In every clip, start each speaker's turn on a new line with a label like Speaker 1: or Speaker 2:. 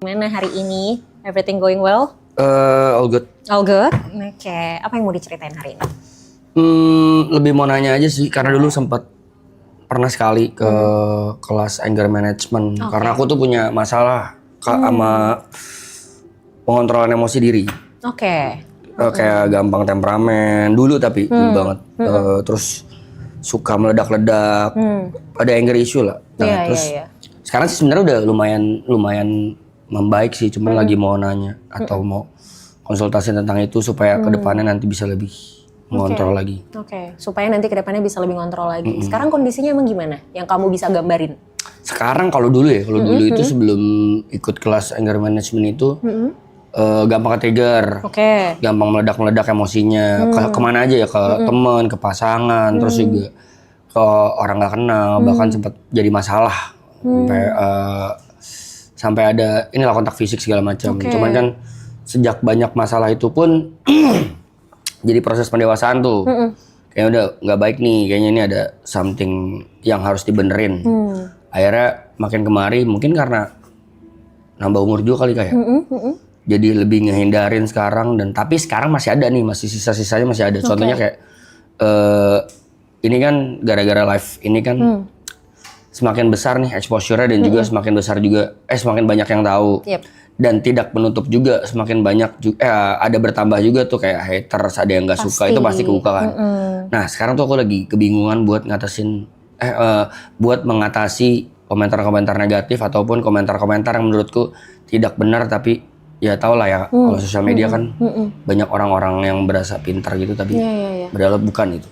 Speaker 1: Gimana hari ini? Everything going well?
Speaker 2: All good.
Speaker 1: All good? Oke. Apa yang mau diceritain hari ini?
Speaker 2: Lebih mau nanya aja sih, karena dulu sempat pernah sekali ke kelas anger management. Karena aku tuh punya masalah sama pengontrolan emosi diri.
Speaker 1: Oke.
Speaker 2: Kayak gampang temperamen dulu, tapi dulu banget. Terus suka meledak-ledak. Ada anger issue lah. Nah, terus sekarang sih sebenarnya udah lumayan membaik sih. Cuman lagi mau nanya atau mau konsultasi tentang itu supaya kedepannya nanti bisa lebih mengontrol lagi.
Speaker 1: Oke. Supaya nanti kedepannya bisa lebih ngontrol lagi. Sekarang kondisinya emang gimana? Yang kamu bisa gambarin?
Speaker 2: Sekarang kalau dulu ya, dulu itu sebelum ikut kelas anger management itu gampang ke-trigger, gampang meledak-meledak emosinya, kemana aja ya, ke teman, ke pasangan, terus juga ke orang nggak kenal, bahkan sempat jadi masalah sampai ada inilah kontak fisik segala macam. Cuman kan sejak banyak masalah itu pun jadi proses pendewasaan tuh. Kayaknya udah nggak baik nih, kayaknya ini ada something yang harus dibenerin. Akhirnya makin kemari, mungkin karena nambah umur juga kali kayak. Jadi lebih ngehindarin sekarang, dan tapi sekarang masih ada nih, masih sisa-sisanya masih ada. Contohnya kayak ini kan gara-gara live ini kan semakin besar nih exposure-nya, dan juga semakin besar juga semakin banyak yang tahu. Dan tidak menutup juga, semakin banyak juga ada bertambah juga tuh kayak haters, ada yang nggak suka, itu pasti kebuka kan. Nah sekarang tuh aku lagi kebingungan buat buat mengatasi komentar-komentar negatif ataupun komentar-komentar yang menurutku tidak benar, tapi ya tau lah ya, kalau sosial media kan banyak orang-orang yang berasa pintar gitu tapi padahal bukan itu.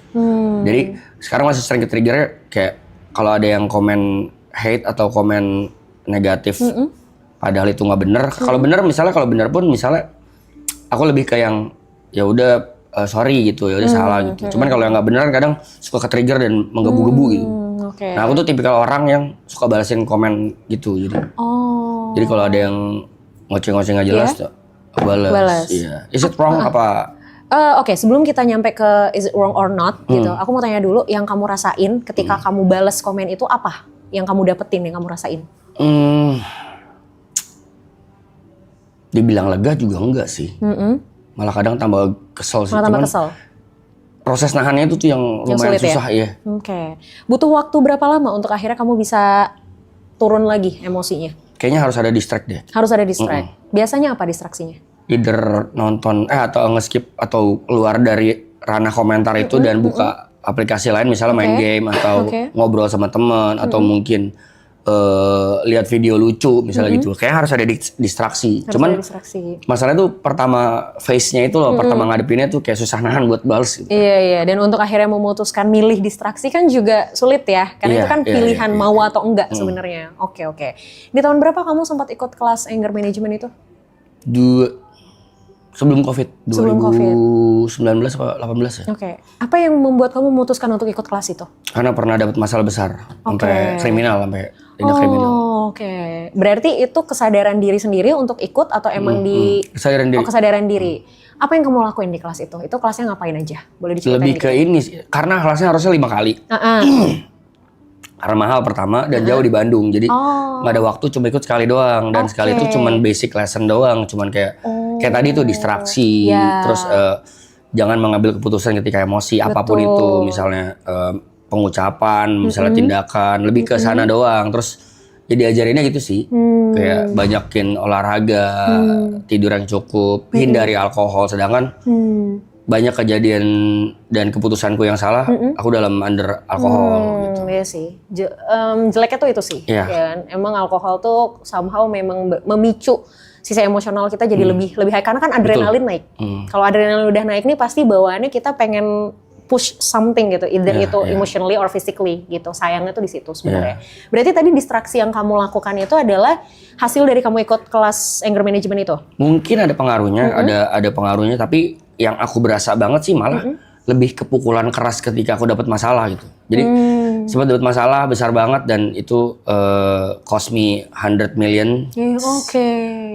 Speaker 2: Jadi sekarang masih sering ke-trigger kayak kalau ada yang komen hate atau komen negatif padahal itu nggak bener. Kalau bener, misalnya kalau bener pun misalnya aku lebih ke yang ya udah sorry gitu, ya udah salah gitu. Cuman kalau yang nggak bener kadang suka ke-trigger dan menggebu-gebu gitu. Nah aku tuh tipikal orang yang suka balasin komen gitu, jadi kalau ada yang ngoceh-ngoceh nggak jelas tuh balas. Iya. Is it wrong apa?
Speaker 1: Oke, sebelum kita nyampe ke is it wrong or not gitu, aku mau tanya dulu yang kamu rasain ketika kamu balas komen itu apa? Yang kamu dapetin, yang kamu rasain?
Speaker 2: Dibilang lega juga enggak sih. Malah kadang tambah kesel sih.
Speaker 1: Malah tambah kesel.
Speaker 2: Proses nahannya itu tuh yang lumayan
Speaker 1: sulit,
Speaker 2: susah ya.
Speaker 1: Oke. Butuh waktu berapa lama untuk akhirnya kamu bisa turun lagi emosinya?
Speaker 2: Kayaknya harus ada distract deh.
Speaker 1: Harus ada distract. Biasanya apa distraksinya?
Speaker 2: Either nonton atau nge-skip atau keluar dari ranah komentar itu dan buka aplikasi lain, misalnya main game atau ngobrol sama teman atau mungkin lihat video lucu misalnya gitu. Kayak harus ada distraksi. Cuman masalahnya tuh pertama face-nya itu loh, pertama ngadepinnya tuh kayak susah nahan buat balas gitu.
Speaker 1: Iya, dan untuk akhirnya memutuskan milih distraksi kan juga sulit ya. Karena itu kan pilihan mau atau enggak sebenarnya. Oke. Di tahun berapa kamu sempat ikut kelas anger management itu?
Speaker 2: Sebelum COVID, 2019 atau 18 ya.
Speaker 1: Oke. Apa yang membuat kamu memutuskan untuk ikut kelas itu?
Speaker 2: Karena pernah dapat masalah besar, sampai kriminal, sampai tindak kriminal.
Speaker 1: Oke. Berarti itu kesadaran diri sendiri untuk ikut atau emang
Speaker 2: kesadaran diri.
Speaker 1: Kesadaran diri. Apa yang kamu lakuin di kelas itu? Itu kelasnya ngapain aja? Boleh diceritain?
Speaker 2: Lebih ke ini sih, karena kelasnya harusnya 5 kali. Karena mahal pertama dan jauh di Bandung, jadi nggak ada waktu, cuma ikut sekali doang, dan sekali itu cuman basic lesson doang, cuman kayak tadi tuh distraksi, terus jangan mengambil keputusan ketika emosi apapun itu, misalnya pengucapan, misalnya tindakan, lebih ke sana doang. Terus jadi ajarinnya gitu sih, kayak banyakin olahraga, tidur yang cukup, hindari alkohol, sedangkan banyak kejadian dan keputusanku yang salah, aku dalam under alkohol gitu.
Speaker 1: Iya sih, jeleknya tuh itu sih. Ya, emang alkohol tuh somehow memang memicu sisi emosional kita jadi lebih high, karena kan adrenalin naik. Kalau adrenalin udah naik nih pasti bawaannya kita pengen push something gitu, either itu emotionally or physically gitu. Sayangnya tuh di situ sebenarnya. Berarti tadi distraksi yang kamu lakukan itu adalah hasil dari kamu ikut kelas anger management itu? Mungkin
Speaker 2: ada pengaruhnya, ada pengaruhnya, tapi yang aku berasa banget sih malah lebih kepukulan keras ketika aku dapat masalah gitu. Jadi sempat dapat masalah besar banget dan itu cost me 100 million.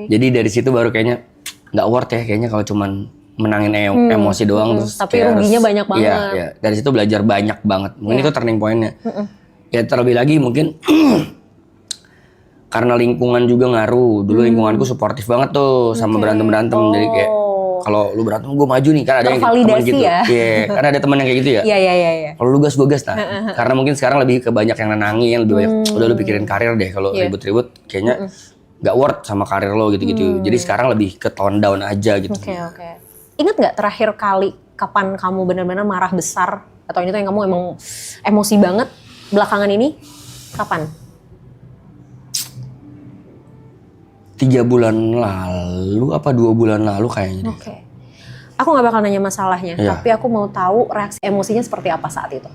Speaker 2: Jadi dari situ baru kayaknya nggak worth ya kayaknya kalau cuman menangin emosi doang terus.
Speaker 1: Tapi ruginya banyak banget.
Speaker 2: Iya. Dari situ belajar banyak banget. Mungkin itu turning point-nya. Ya terlebih lagi mungkin karena lingkungan juga ngaruh. Dulu lingkunganku suportif banget tuh sama berantem-berantem. Jadi kayak kalau lu berantem gue maju nih, kan ada yang teman gitu. Iya, kan ada teman yang kayak gitu ya.
Speaker 1: Iya.
Speaker 2: Kalau lu gas gue gas. Nah, karena mungkin sekarang lebih ke banyak yang nenangin, lebih banyak udah lu pikirin karir deh. Kalau ribut-ribut kayaknya nggak worth sama karir lo gitu-gitu. Jadi sekarang lebih ke tone down aja gitu.
Speaker 1: Oke. Ingat nggak terakhir kali kapan kamu benar-benar marah besar atau ini tuh yang kamu emang emosi banget belakangan ini? Kapan?
Speaker 2: 3 bulan lalu apa 2 bulan lalu kayaknya.
Speaker 1: Oke. Aku nggak bakal nanya masalahnya, tapi aku mau tahu reaksi emosinya seperti apa saat itu.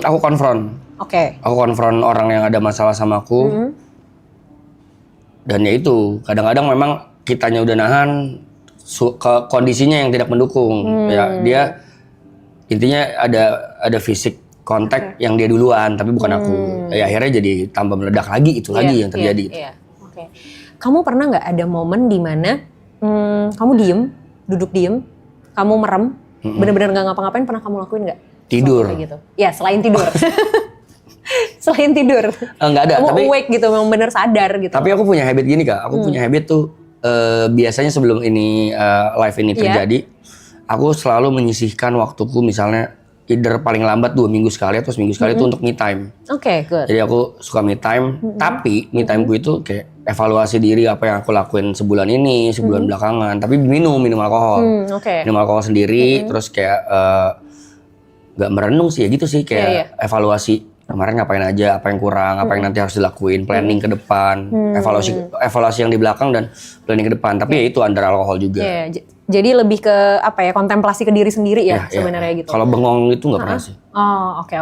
Speaker 2: Aku konfront.
Speaker 1: Oke.
Speaker 2: Aku konfront orang yang ada masalah sama aku. Dan ya itu, kadang-kadang memang kitanya udah nahan ke kondisinya yang tidak mendukung. Ya dia intinya ada fisik kontak yang dia duluan, tapi bukan aku. Ya akhirnya jadi tambah meledak lagi itu lagi yang terjadi.
Speaker 1: Iya. Oke. Kamu pernah nggak ada momen di mana kamu duduk diem, kamu merem, benar-benar nggak ngapa-ngapain, pernah kamu lakuin nggak?
Speaker 2: Tidur.
Speaker 1: Kayak gitu. Ya selain tidur. Selain tidur.
Speaker 2: Nggak ada.
Speaker 1: Kamu
Speaker 2: tapi
Speaker 1: awake gitu, memang benar sadar gitu.
Speaker 2: Tapi aku punya habit gini Kak. Aku punya habit tuh biasanya sebelum ini live ini terjadi, aku selalu menyisihkan waktuku misalnya either paling lambat 2 minggu sekali atau seminggu sekali itu untuk me time.
Speaker 1: Oke, good.
Speaker 2: Jadi aku suka me time, tapi me time gue itu kayak evaluasi diri apa yang aku lakuin sebulan ini, sebulan belakangan. Tapi minum alkohol. Minum alkohol sendiri, terus kayak gak merenung sih ya gitu sih, kayak evaluasi kemarin ngapain aja, apa yang kurang, apa yang nanti harus dilakuin, planning ke depan, evaluasi yang di belakang dan planning ke depan. Tapi ya itu under alkohol juga.
Speaker 1: Jadi lebih ke apa ya, kontemplasi ke diri sendiri ya sebenarnya gitu.
Speaker 2: Kalau bengong itu nggak pernah sih.
Speaker 1: Oh, oke.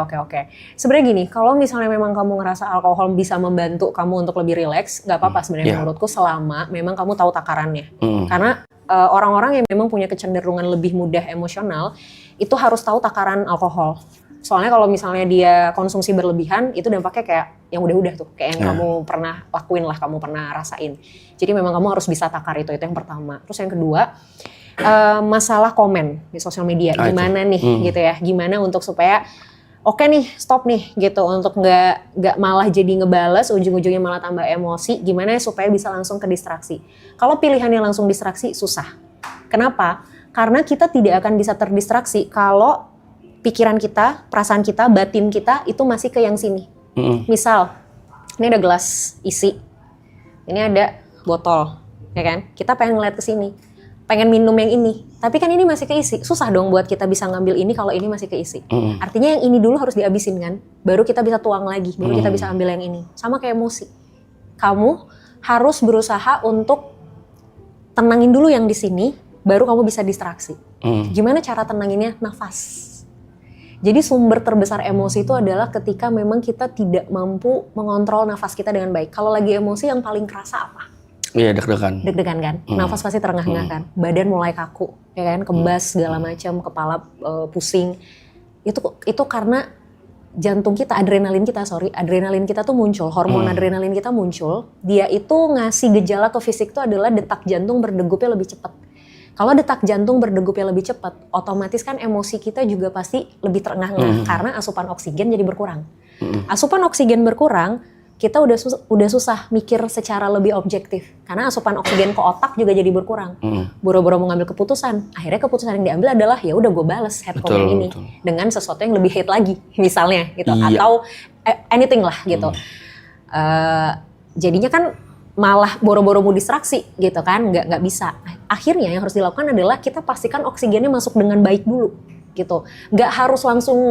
Speaker 1: Sebenarnya gini, kalau misalnya memang kamu ngerasa alkohol bisa membantu kamu untuk lebih rileks, nggak apa-apa sebenarnya menurutku, selama memang kamu tahu takarannya. Karena orang-orang yang memang punya kecenderungan lebih mudah emosional itu harus tahu takaran alkohol. Soalnya kalau misalnya dia konsumsi berlebihan, itu dampaknya kayak yang udah-udah tuh, kayak yang kamu pernah lakuin lah, kamu pernah rasain. Jadi memang kamu harus bisa takar itu yang pertama. Terus yang kedua, masalah komen di sosial media, gimana nih gitu ya, gimana untuk supaya oke nih, stop nih gitu, untuk nggak malah jadi ngebales, ujung-ujungnya malah tambah emosi, gimana ya supaya bisa langsung ke distraksi. Kalau pilihannya langsung distraksi, susah. Kenapa? Karena kita tidak akan bisa terdistraksi kalau pikiran kita, perasaan kita, batin kita itu masih ke yang sini. Misal, ini ada gelas isi, ini ada botol, ya kan? Kita pengen ngeliat ke sini, pengen minum yang ini, tapi kan ini masih keisi. Susah dong buat kita bisa ngambil ini kalau ini masih keisi. Artinya yang ini dulu harus dihabisin kan, baru kita bisa tuang lagi, baru kita bisa ambil yang ini. Sama kayak emosi, kamu harus berusaha untuk tenangin dulu yang di sini, baru kamu bisa distraksi. Gimana cara tenanginnya? Nafas. Jadi sumber terbesar emosi itu adalah ketika memang kita tidak mampu mengontrol nafas kita dengan baik. Kalau lagi emosi yang paling kerasa apa?
Speaker 2: Iya, deg-degan.
Speaker 1: Deg-degan kan? Nafas pasti terengah-engah kan? Badan mulai kaku, ya kan? Kebas segala macam, kepala pusing. Itu karena jantung kita, adrenalin kita tuh muncul, hormon adrenalin kita muncul. Dia itu ngasih gejala ke fisik itu adalah detak jantung berdegupnya lebih cepat. Kalau detak jantung berdegupnya lebih cepat, otomatis kan emosi kita juga pasti lebih terengah-engah karena asupan oksigen jadi berkurang. Asupan oksigen berkurang, kita udah susah mikir secara lebih objektif karena asupan oksigen ke otak juga jadi berkurang. Boro-boro mau ngambil keputusan, akhirnya keputusan yang diambil adalah ya udah gue bales head comment ini dengan sesuatu yang lebih hate lagi misalnya gitu, atau anything lah gitu. Jadinya kan malah boro-boro mau distraksi gitu kan, nggak bisa. Akhirnya yang harus dilakukan adalah kita pastikan oksigennya masuk dengan baik dulu gitu. Nggak harus langsung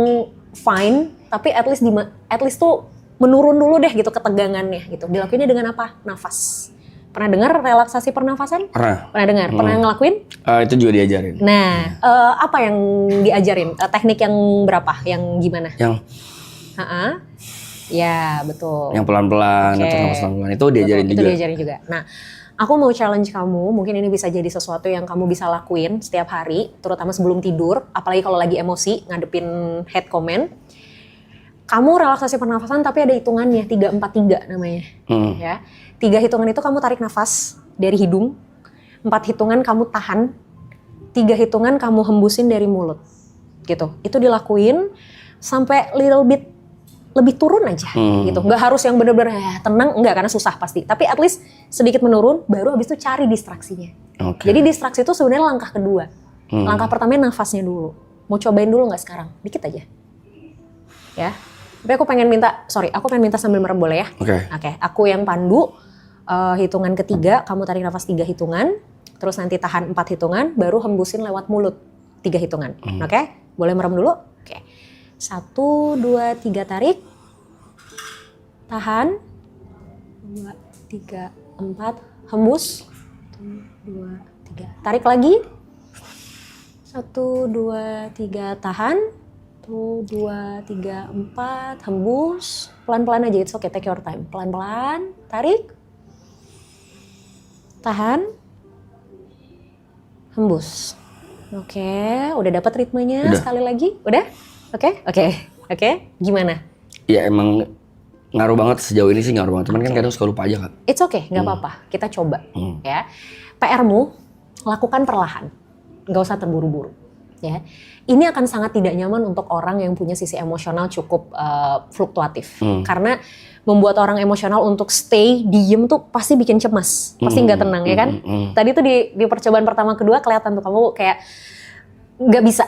Speaker 1: fine, tapi at least tuh menurun dulu deh gitu ketegangannya gitu. Dilakuinnya dengan apa? Nafas. Pernah dengar relaksasi pernafasan? Pernah dengar? Pernah ngelakuin?
Speaker 2: Itu juga diajarin.
Speaker 1: Nah, apa yang diajarin? Teknik yang berapa? Yang gimana?
Speaker 2: Yang
Speaker 1: ya betul.
Speaker 2: Yang pelan-pelan atau nafas pelan-pelan itu diajarin juga. Itu diajarin
Speaker 1: juga. Nah, aku mau challenge kamu, mungkin ini bisa jadi sesuatu yang kamu bisa lakuin setiap hari, terutama sebelum tidur, apalagi kalau lagi emosi, ngadepin hate comment. Kamu relaksasi pernafasan tapi ada hitungannya, 3-4-3 namanya. Ya. 3 hitungan itu kamu tarik nafas dari hidung, 4 hitungan kamu tahan, 3 hitungan kamu hembusin dari mulut. Gitu. Itu dilakuin sampai little bit lebih turun aja gitu. Nggak harus yang bener-bener tenang, enggak, karena susah pasti. Tapi at least sedikit menurun, baru abis itu cari distraksinya. Jadi distraksi itu sebenarnya langkah kedua. Langkah pertamanya nafasnya dulu. Mau cobain dulu nggak sekarang? Dikit aja. Ya. Tapi aku pengen minta sambil merem boleh ya? Oke. Aku yang pandu, hitungan ketiga, kamu tarik nafas 3 hitungan, terus nanti tahan 4 hitungan, baru hembusin lewat mulut 3 hitungan. Oke? Boleh merem dulu? Oke. 1, 2, 3 tarik. Tahan. 2, 3, 4. Hembus. 1, 2, 3. Tarik lagi. 1, 2, 3. Tahan. 1, 2, 3, 4. Hembus. Pelan-pelan aja, it's okay, take your time. Pelan-pelan. Tarik. Tahan. Hembus. Oke, udah dapat ritmenya. Udah. Sekali lagi, udah? Oke. Gimana?
Speaker 2: Ya emang ngaruh banget sejauh ini sih, ngaruh banget. Cuman kan kadang suka lupa aja kan.
Speaker 1: It's okay, nggak apa-apa. Kita coba, ya. PR-mu lakukan perlahan, nggak usah terburu-buru. Ya, ini akan sangat tidak nyaman untuk orang yang punya sisi emosional cukup fluktuatif, karena membuat orang emosional untuk stay diem tuh pasti bikin cemas, pasti nggak tenang ya kan. Tadi tuh di percobaan pertama kedua kelihatan tuh kamu kayak nggak bisa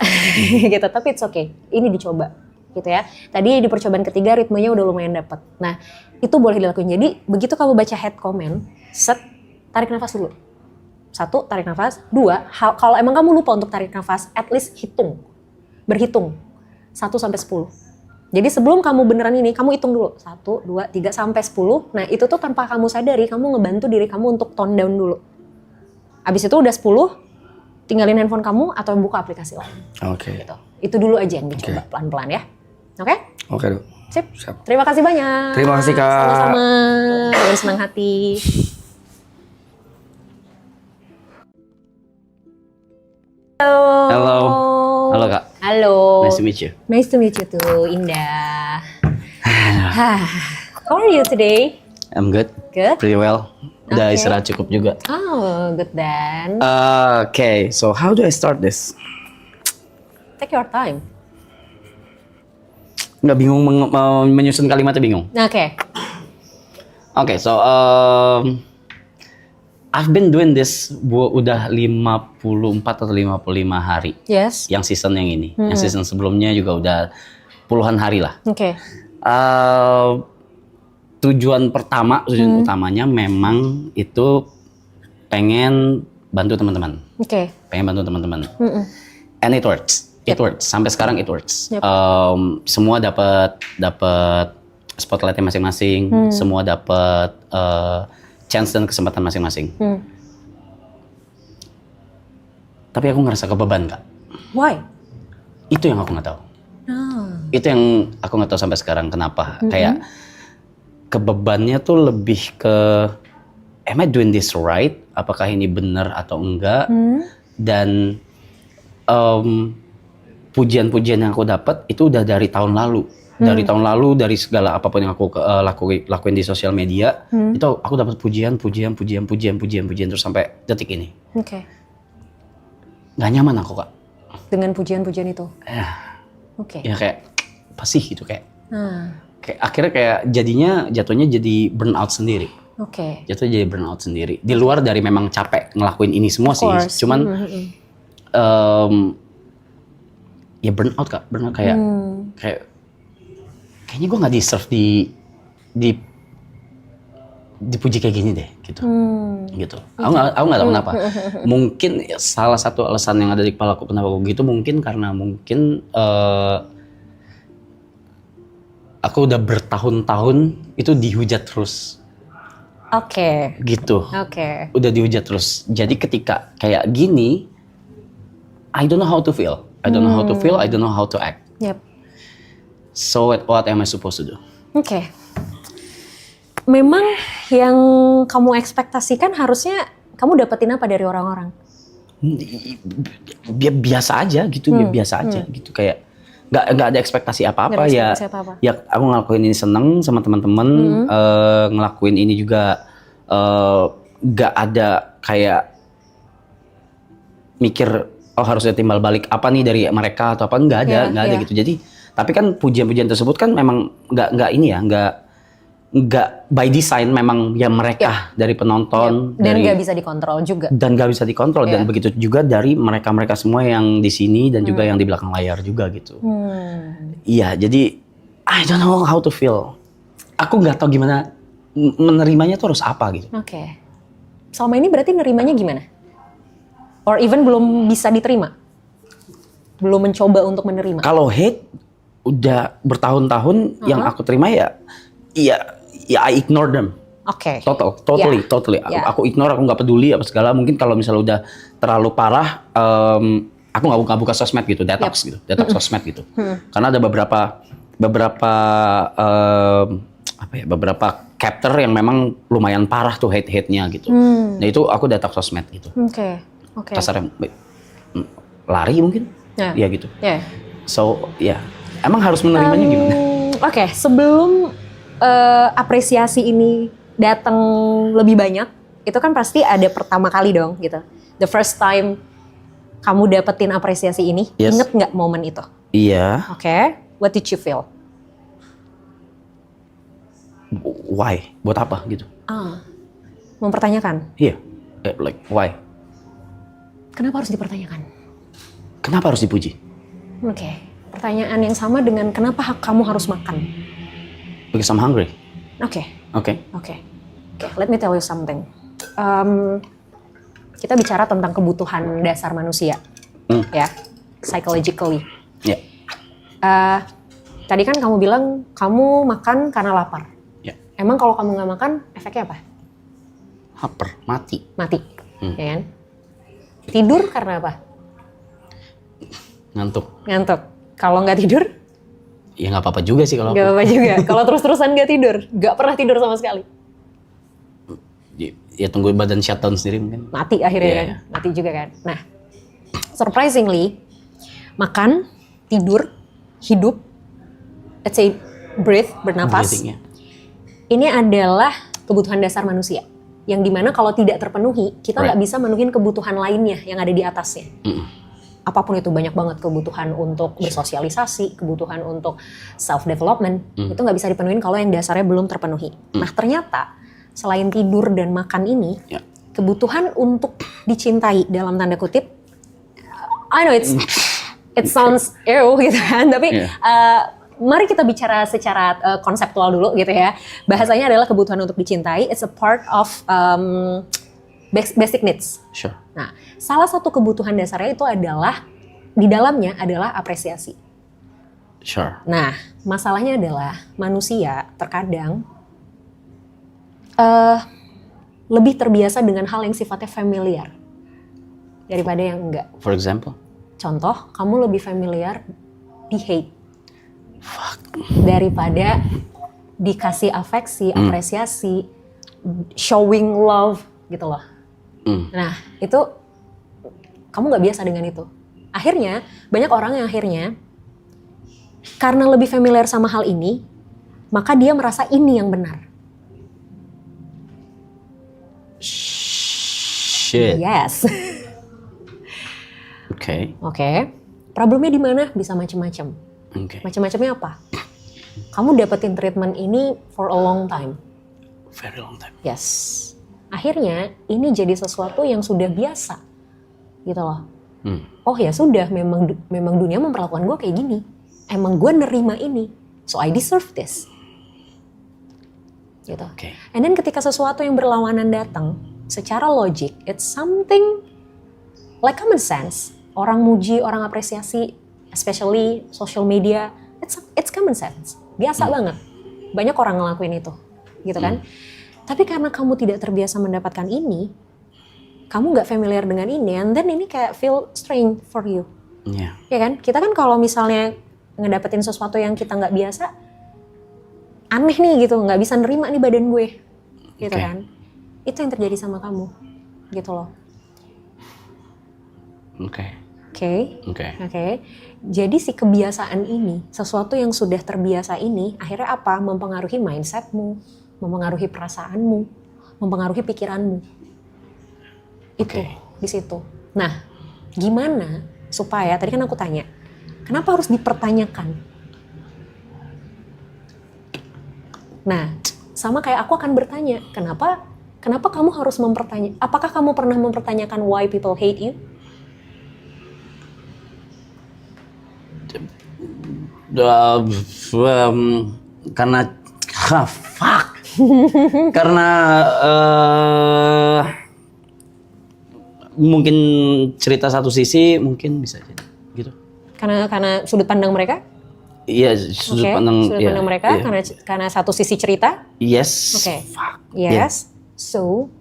Speaker 1: gitu, tapi it's okay, ini dicoba gitu ya. Tadi di percobaan ketiga ritmenya udah lumayan dapet. Nah itu boleh dilakuin. Jadi begitu kamu baca head comment, set, tarik nafas dulu. 1, tarik nafas. 2, kalau emang kamu lupa untuk tarik nafas, at least berhitung 1 sampai 10. Jadi sebelum kamu beneran ini, kamu hitung dulu 1, 2, 3 sampai 10. Nah itu tuh tanpa kamu sadari, kamu ngebantu diri kamu untuk tone down dulu. Abis itu udah 10, tinggalin handphone kamu atau buka aplikasi lain. Gitu. Itu dulu aja yang dicoba pelan-pelan ya. Oke,
Speaker 2: Dok.
Speaker 1: Sip. Terima kasih banyak.
Speaker 2: Terima kasih, Kak.
Speaker 1: Sama-sama. Dengan senang hati.
Speaker 2: Halo, Kak.
Speaker 1: Halo.
Speaker 2: Nice to meet you.
Speaker 1: Nice to meet you too, Indah. How are you today?
Speaker 3: I'm good.
Speaker 1: Good?
Speaker 3: Pretty well. Udah istirahat cukup juga.
Speaker 1: Oh, good then.
Speaker 3: Okay, so how do I start this?
Speaker 1: Take your time.
Speaker 3: Nggak bingung menyusun kalimatnya, bingung.
Speaker 1: Okay,
Speaker 3: so I've been doing this udah 54 atau 55 hari.
Speaker 1: Yes.
Speaker 3: Yang season yang ini. Yang season sebelumnya juga udah puluhan hari lah.
Speaker 1: Oke.
Speaker 3: Tujuan utamanya memang itu pengen bantu teman-teman.
Speaker 1: Oke.
Speaker 3: Pengen bantu teman-teman. And it works. It works. Sampai sekarang it works.
Speaker 1: Yep.
Speaker 3: Semua dapat spotlightnya masing-masing. Semua dapat chance dan kesempatan masing-masing. Tapi aku ngerasa kebeban, Kak.
Speaker 1: Why?
Speaker 3: Itu yang aku nggak tahu. Itu yang aku nggak tahu sampai sekarang kenapa. Kayak kebebannya tuh lebih ke, am I doing this right? Apakah ini benar atau enggak? Dan pujian-pujian yang aku dapat itu udah dari tahun lalu. Dari segala apapun yang aku lakuin di sosial media, itu aku dapat pujian terus sampai detik ini.
Speaker 1: Oke.
Speaker 3: Gak nyaman aku, Kak.
Speaker 1: Dengan pujian-pujian itu. Oke.
Speaker 3: Ya kayak apa sih gitu kayak. Kayak akhirnya kayak jatuhnya jadi burnout sendiri.
Speaker 1: Oke.
Speaker 3: Jatuhnya jadi burnout sendiri. Di luar dari memang capek ngelakuin ini semua sih, cuman ya burnout, Kak. Burnout kayak kayaknya gue nggak deserve dipuji kayak gini deh, gitu. Aku nggak tahu kenapa. Mungkin salah satu alasan yang ada di kepala aku kenapa aku gitu mungkin karena aku udah bertahun-tahun itu dihujat terus.
Speaker 1: Oke.
Speaker 3: Gitu.
Speaker 1: Oke.
Speaker 3: Udah dihujat terus. Jadi ketika kayak gini, I don't know how to feel. I don't know how to feel. I don't know how to act.
Speaker 1: Yep.
Speaker 3: So what am I supposed to do?
Speaker 1: Oke. Memang yang kamu ekspektasikan harusnya kamu dapetin apa dari orang-orang?
Speaker 3: Biasa aja gitu, biasa aja gitu kayak nggak ada ekspektasi apa-apa ya. Ya aku ngelakuin ini seneng sama teman-teman, ngelakuin ini juga nggak ada kayak mikir oh harusnya timbal balik apa nih dari mereka atau apa, nggak ada gitu. Jadi Tapi kan pujian-pujian tersebut kan memang nggak ini ya, nggak by design, memang ya mereka dari penonton.
Speaker 1: Dan nggak bisa dikontrol juga.
Speaker 3: Dan nggak bisa dikontrol, dan begitu juga dari mereka semua yang di sini dan juga yang di belakang layar juga gitu. Iya, jadi I don't know how to feel. Aku nggak tahu gimana menerimanya tuh harus apa gitu.
Speaker 1: Oke. Selama ini berarti nerimanya gimana? Or even belum bisa diterima? Belum mencoba untuk menerima?
Speaker 3: Kalau hate udah bertahun-tahun yang aku terima ya I ignore them.
Speaker 1: Oke.
Speaker 3: Totally. Aku ignore, aku nggak peduli apa segala. Mungkin kalau misalnya udah terlalu parah, aku nggak buka sosmed gitu, detox gitu, detox sosmed gitu. Karena ada beberapa beberapa chapter yang memang lumayan parah tuh hate-nya gitu. Nah itu aku detox sosmed gitu.
Speaker 1: Oke.
Speaker 3: Kasarnya lari mungkin, ya gitu. So emang harus menerimanya gimana?
Speaker 1: Oke, sebelum apresiasi ini datang lebih banyak, itu kan pasti ada pertama kali dong gitu. The first time kamu dapetin apresiasi ini, inget nggak momen itu?
Speaker 3: Iya.
Speaker 1: Oke, what did you feel?
Speaker 3: Why? Buat apa gitu?
Speaker 1: Mempertanyakan.
Speaker 3: Iya, like why?
Speaker 1: Kenapa harus dipertanyakan?
Speaker 3: Kenapa harus dipuji?
Speaker 1: Oke, pertanyaan yang sama dengan kenapa kamu harus makan?
Speaker 3: Because I'm hungry.
Speaker 1: Oke.
Speaker 3: Okay.
Speaker 1: Let me tell you something. Kita bicara tentang kebutuhan dasar manusia, ya, psychologically.
Speaker 3: Yeah.
Speaker 1: Tadi kan kamu bilang kamu makan karena lapar.
Speaker 3: Yeah.
Speaker 1: Emang kalau kamu nggak makan, efeknya apa?
Speaker 3: Lapar, mati.
Speaker 1: Ya kan? Tidur karena apa?
Speaker 3: Ngantuk.
Speaker 1: Kalau nggak tidur?
Speaker 3: Ya nggak apa-apa juga sih kalau
Speaker 1: Nggak apa-apa juga. Kalau terus-terusan nggak tidur, nggak pernah tidur sama sekali.
Speaker 3: Ya tunggu badan shutdown sendiri mungkin.
Speaker 1: Mati akhirnya kan, mati juga kan. Nah, surprisingly, makan, tidur, hidup, let's say breathe, bernapas, ini adalah kebutuhan dasar manusia. Yang dimana kalau tidak terpenuhi, kita nggak bisa menuhin kebutuhan lainnya yang ada di atasnya. Apapun itu, banyak banget kebutuhan untuk bersosialisasi, kebutuhan untuk self-development, itu nggak bisa dipenuhin kalau yang dasarnya belum terpenuhi. Nah ternyata, selain tidur dan makan ini, kebutuhan untuk dicintai dalam tanda kutip, I know it sounds ew gitu kan, tapi mari kita bicara secara konseptual dulu gitu ya. Bahasanya adalah kebutuhan untuk dicintai, it's a part of basic needs.
Speaker 3: Sure.
Speaker 1: Nah, salah satu kebutuhan dasarnya itu adalah, di dalamnya adalah apresiasi.
Speaker 3: Sure.
Speaker 1: Nah, masalahnya adalah manusia terkadang lebih terbiasa dengan hal yang sifatnya familiar daripada yang enggak.
Speaker 3: For example?
Speaker 1: Contoh, kamu lebih familiar di hate daripada dikasih afeksi, apresiasi, showing love gitu loh. Nah, itu kamu nggak biasa dengan itu. Akhirnya, banyak orang yang akhirnya karena lebih familiar sama hal ini, maka dia merasa ini yang benar.
Speaker 3: Shit.
Speaker 1: Yes. Oke. Problemnya di mana? Bisa macam-macam. Macam-macamnya apa? Kamu dapetin treatment ini for a long time.
Speaker 3: Very long time.
Speaker 1: Yes. Akhirnya ini jadi sesuatu yang sudah biasa, gitu loh. Oh ya sudah, memang dunia memperlakukan gue kayak gini. Emang gue nerima ini, so I deserve this. Gitu. And then ketika sesuatu yang berlawanan datang, secara logik, it's something like common sense. Orang muji, orang apresiasi, especially social media, it's common sense. Biasa banget. Banyak orang ngelakuin itu, gitu kan? Tapi karena kamu tidak terbiasa mendapatkan ini, kamu nggak familiar dengan ini, and then ini kayak feel strange for you. Ya kan? Kita kan kalau misalnya ngedapetin sesuatu yang kita nggak biasa, aneh nih gitu, nggak bisa nerima nih badan gue, gitu kan? Itu yang terjadi sama kamu, gitu loh. Oke. Jadi si kebiasaan ini, sesuatu yang sudah terbiasa ini, akhirnya apa? Mempengaruhi mindsetmu, mempengaruhi perasaanmu, mempengaruhi pikiranmu. Itu di situ. Nah, gimana supaya tadi kan aku tanya, kenapa harus dipertanyakan? Nah, sama kayak aku akan bertanya, kenapa kamu harus apakah kamu pernah mempertanyakan why people hate you?
Speaker 3: Karena fuck. Karena mungkin cerita satu sisi mungkin bisa jadi gitu.
Speaker 1: Karena sudut pandang mereka?
Speaker 3: Iya, sudut pandang
Speaker 1: mereka karena satu sisi cerita?
Speaker 3: Yes.
Speaker 1: Oke.
Speaker 3: Fuck.
Speaker 1: Yes.
Speaker 3: Yeah.
Speaker 1: So,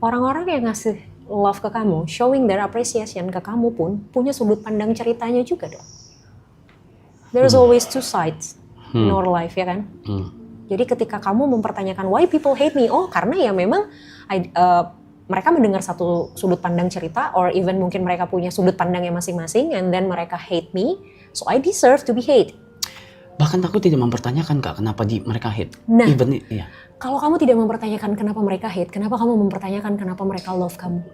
Speaker 1: orang-orang yang ngasih love ke kamu, showing their appreciation ke kamu pun punya sudut pandang ceritanya juga dong. There's always two sides in our life, ya kan? Jadi ketika kamu mempertanyakan why people hate me, karena ya memang mereka mendengar satu sudut pandang cerita, or even mungkin mereka punya sudut pandangnya masing-masing, and then mereka hate me, so I deserve to be hate.
Speaker 3: Bahkan aku tidak mempertanyakan Kak, kenapa mereka hate.
Speaker 1: Nah,
Speaker 3: iya.
Speaker 1: Kalau kamu tidak mempertanyakan kenapa mereka hate, kenapa kamu mempertanyakan kenapa mereka love kamu?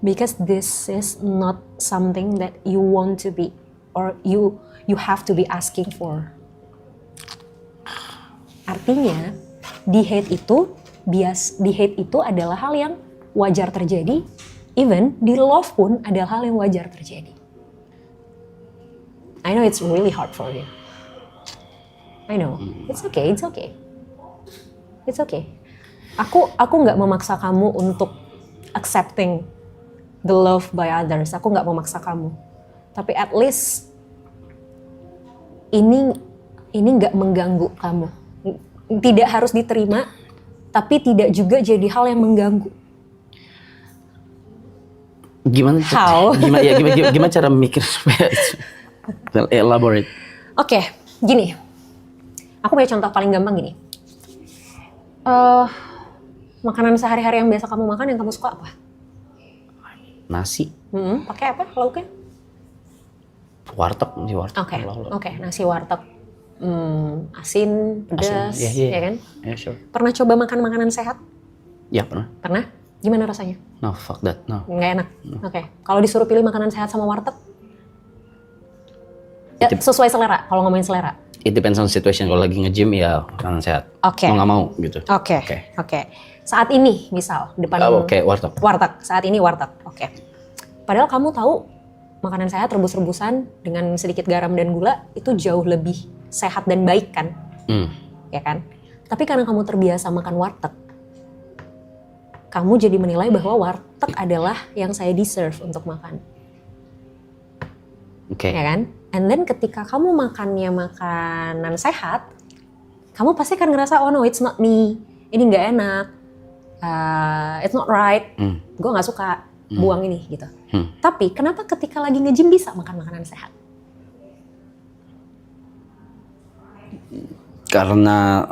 Speaker 1: Because this is not something that you want to be, or you have to be asking for. Artinya, di hate itu adalah hal yang wajar terjadi, even di love pun adalah hal yang wajar terjadi. I know it's really hard for you. I know, it's okay. It's okay. Aku nggak memaksa kamu untuk accepting the love by others. Aku nggak memaksa kamu. Tapi at least ini nggak mengganggu kamu. Tidak harus diterima, tapi tidak juga jadi hal yang mengganggu.
Speaker 3: Gimana cara mikir supaya elaborate?
Speaker 1: Oke, gini. Aku punya contoh paling gampang gini. Makanan sehari-hari yang biasa kamu makan yang kamu suka apa?
Speaker 3: Nasi.
Speaker 1: Pakai apa lauknya?
Speaker 3: Warteg.
Speaker 1: Oke, nasi warteg. Asin, pedas, ya kan?
Speaker 3: Yeah, sure.
Speaker 1: Pernah coba makan makanan sehat?
Speaker 3: Ya, pernah.
Speaker 1: Pernah? Gimana rasanya?
Speaker 3: No, fuck that, no.
Speaker 1: Nggak enak? Oke. Kalau disuruh pilih makanan sehat sama warteg? Ya, sesuai selera, kalau ngomongin selera.
Speaker 3: It depends on situation. Kalau lagi nge-gym ya makanan sehat.
Speaker 1: Oke.
Speaker 3: Mau nggak mau gitu.
Speaker 1: Oke. Saat ini misal depan
Speaker 3: warteg.
Speaker 1: Saat ini warteg. Oke. Padahal kamu tahu makanan sehat rebus-rebusan dengan sedikit garam dan gula itu jauh lebih sehat dan baik kan? Ya kan? Tapi karena kamu terbiasa makan warteg, kamu jadi menilai bahwa warteg adalah yang saya deserve untuk makan.
Speaker 3: Oke.
Speaker 1: Ya kan? And then ketika kamu makannya makanan sehat, kamu pasti akan ngerasa, oh no, it's not me. Ini nggak enak. It's not right. Gue nggak suka buang ini gitu. Tapi kenapa ketika lagi nge-gym bisa makan makanan sehat?
Speaker 3: Karena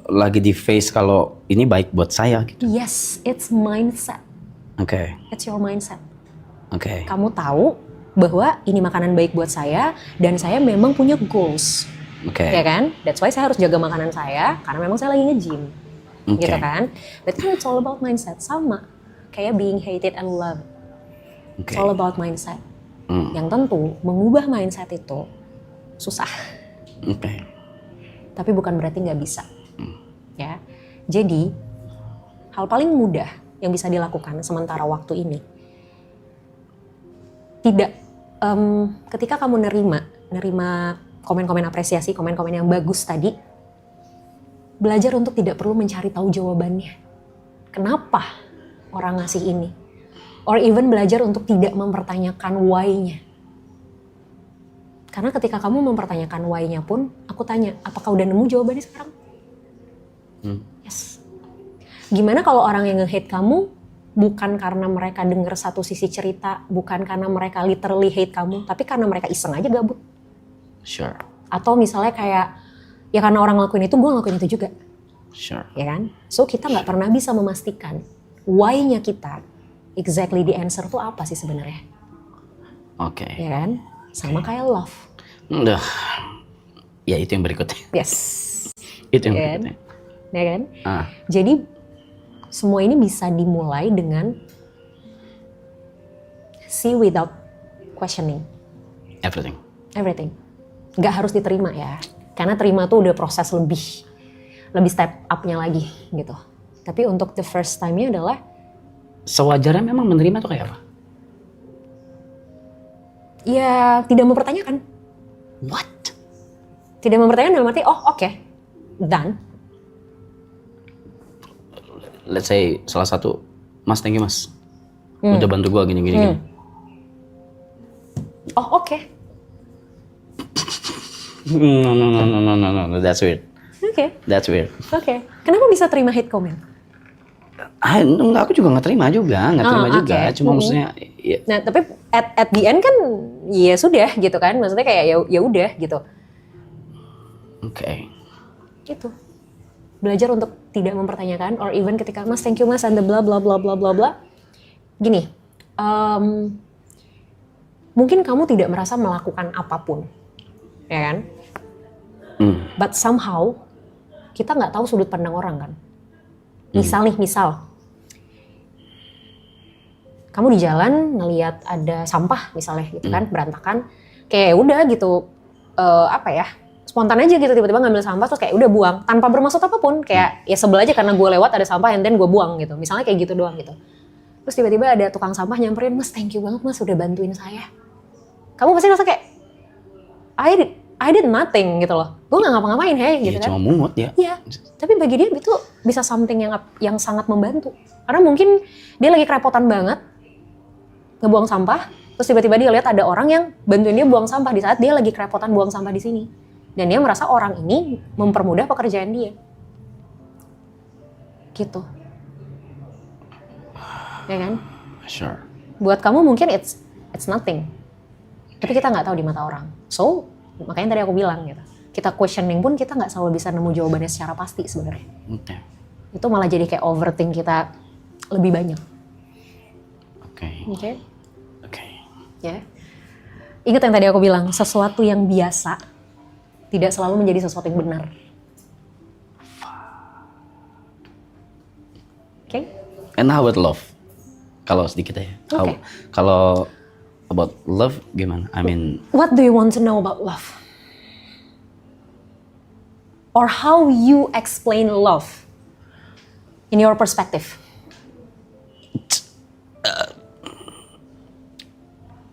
Speaker 3: lagi di face kalau ini baik buat saya gitu.
Speaker 1: Yes, it's mindset.
Speaker 3: Oke.
Speaker 1: It's your mindset.
Speaker 3: Oke.
Speaker 1: Kamu tahu bahwa ini makanan baik buat saya dan saya memang punya goals.
Speaker 3: Oke.
Speaker 1: Ya kan? That's why saya harus jaga makanan saya karena memang saya lagi nge-gym.
Speaker 3: Okay.
Speaker 1: Gitu kan? But it's all about mindset. Sama kayak being hated and loved.
Speaker 3: Okay.
Speaker 1: It's all about mindset. Yang tentu mengubah mindset itu susah.
Speaker 3: Oke.
Speaker 1: Tapi bukan berarti nggak bisa. Ya. Jadi hal paling mudah yang bisa dilakukan sementara waktu ini, ketika kamu nerima komen-komen apresiasi, komen-komen yang bagus tadi, belajar untuk tidak perlu mencari tahu jawabannya. Kenapa orang ngasih ini? Or even belajar untuk tidak mempertanyakan why-nya. Karena ketika kamu mempertanyakan why-nya pun, aku tanya, apakah udah nemu jawabannya sekarang? Yes. Gimana kalau orang yang nge-hate kamu bukan karena mereka dengar satu sisi cerita, bukan karena mereka literally hate kamu, tapi karena mereka iseng aja gabut.
Speaker 3: Sure.
Speaker 1: Atau misalnya kayak, ya karena orang ngelakuin itu, gue ngelakuin itu juga.
Speaker 3: Sure.
Speaker 1: Ya kan? So kita nggak pernah bisa memastikan why-nya kita, exactly the answer tuh apa sih sebenarnya.
Speaker 3: Oke.
Speaker 1: Ya kan? Sama kayak love.
Speaker 3: Udah. Ya itu yang berikutnya.
Speaker 1: Yes.
Speaker 3: Itu yang
Speaker 1: Ya
Speaker 3: berikutnya.
Speaker 1: Ya kan? Jadi semua ini bisa dimulai dengan see without questioning.
Speaker 3: Everything.
Speaker 1: nggak harus diterima ya. Karena terima tuh udah proses lebih step up-nya lagi gitu. Tapi untuk the first time-nya adalah
Speaker 3: sewajarnya memang menerima tuh kayak apa?
Speaker 1: Ya tidak mempertanyakan.
Speaker 3: What?
Speaker 1: Tidak mempertanyakan dalam arti, oh oke, done.
Speaker 3: Let's say salah satu, Mas thank you Mas. Udah bantu gua gini.
Speaker 1: Oh oke.
Speaker 3: No, that's weird.
Speaker 1: Oke.
Speaker 3: That's weird.
Speaker 1: Oke. Kenapa bisa terima hate comment?
Speaker 3: Enggak, aku juga nggak terima juga. Cuma maksudnya. Ya.
Speaker 1: Nah tapi at the end kan, ya sudah gitu kan. Maksudnya kayak ya udah gitu.
Speaker 3: Oke.
Speaker 1: Gitu. Belajar untuk tidak mempertanyakan, or even ketika Mas thank you Mas and the bla bla bla bla bla bla. Gini, mungkin kamu tidak merasa melakukan apapun, ya kan? But somehow kita nggak tahu sudut pandang orang kan. Misal kamu di jalan ngelihat ada sampah misalnya gitu kan, berantakan, kayak udah gitu, spontan aja gitu tiba-tiba ngambil sampah terus kayak udah buang tanpa bermaksud apapun, kayak ya sebel aja karena gue lewat ada sampah and then gue buang gitu, misalnya kayak gitu doang gitu. Terus tiba-tiba ada tukang sampah nyamperin, Mas thank you banget Mas udah bantuin saya. Kamu pasti rasa kayak I did nothing gitu loh, gue nggak ngapa-ngapain gitu kan.
Speaker 3: Cuma mungut ya.
Speaker 1: Iya, tapi bagi dia itu bisa something yang sangat membantu, karena mungkin dia lagi kerepotan banget ngebuang sampah, terus tiba-tiba dia lihat ada orang yang bantuin dia buang sampah di saat dia lagi kerepotan buang sampah di sini. Dan dia merasa orang ini mempermudah pekerjaan dia. Gitu. Ya kan?
Speaker 3: Sure.
Speaker 1: Buat kamu mungkin it's nothing. Tapi kita nggak tahu di mata orang. So, makanya tadi aku bilang gitu. Kita questioning pun kita nggak selalu bisa nemu jawabannya secara pasti sebenarnya.
Speaker 3: Okay.
Speaker 1: Itu malah jadi kayak overthink kita lebih banyak.
Speaker 3: Oke.
Speaker 1: Ya. Ingat yang tadi aku bilang, sesuatu yang biasa tidak selalu menjadi sesuatu yang benar. Okay?
Speaker 3: And how about love? Kalau sedikit aja.
Speaker 1: Okay.
Speaker 3: Kalau about love gimana? I mean,
Speaker 1: what do you want to know about love? Or how you explain love in your perspective?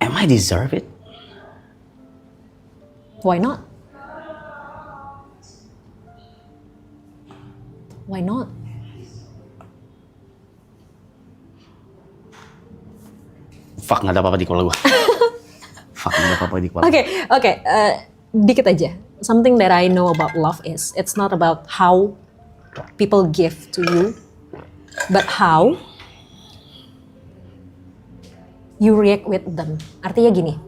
Speaker 3: Am I deserve it?
Speaker 1: Why not? Why not?
Speaker 3: Fuck, nggak ada apa-apa di kepala gue. Fuck, nggak ada apa-apa di kepala.
Speaker 1: Okay. Dikit aja. Something that I know about love is it's not about how people give to you, but how you react with them. Artinya gini,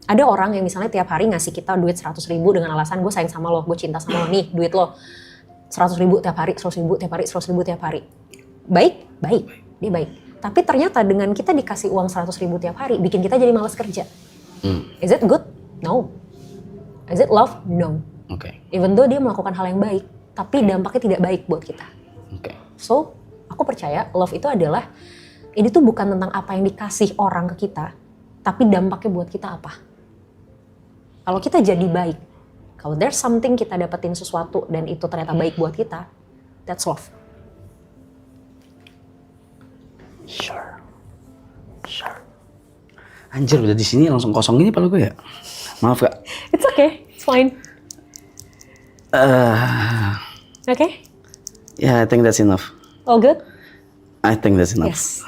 Speaker 1: ada orang yang misalnya tiap hari ngasih kita duit 100.000 dengan alasan gue sayang sama lo, gue cinta sama lo, nih duit lo 100.000 tiap hari, 100.000 tiap hari, 100.000 tiap hari. Baik, dia baik. Tapi ternyata dengan kita dikasih uang 100.000 tiap hari, bikin kita jadi malas kerja. Is it good? No. Is it love? No.
Speaker 3: Okay.
Speaker 1: Even though dia melakukan hal yang baik, tapi dampaknya tidak baik buat kita.
Speaker 3: Okay.
Speaker 1: So, aku percaya love itu adalah, ini tuh bukan tentang apa yang dikasih orang ke kita, tapi dampaknya buat kita apa. Kalau kita jadi baik, kalau there's something kita dapetin sesuatu dan itu ternyata baik buat kita, that's love.
Speaker 3: Sure. Anjir, udah di sini langsung kosong gini kepala gue ya. Maaf Kak.
Speaker 1: It's okay, it's fine. Okay?
Speaker 3: Yeah, I think that's enough.
Speaker 1: All good?
Speaker 3: I think that's enough.
Speaker 1: Yes.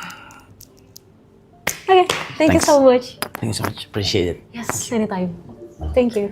Speaker 1: Okay, thank you
Speaker 3: Thanks.
Speaker 1: so much.
Speaker 3: Thank you so much. Appreciate it.
Speaker 1: Yes, anytime. Thank you.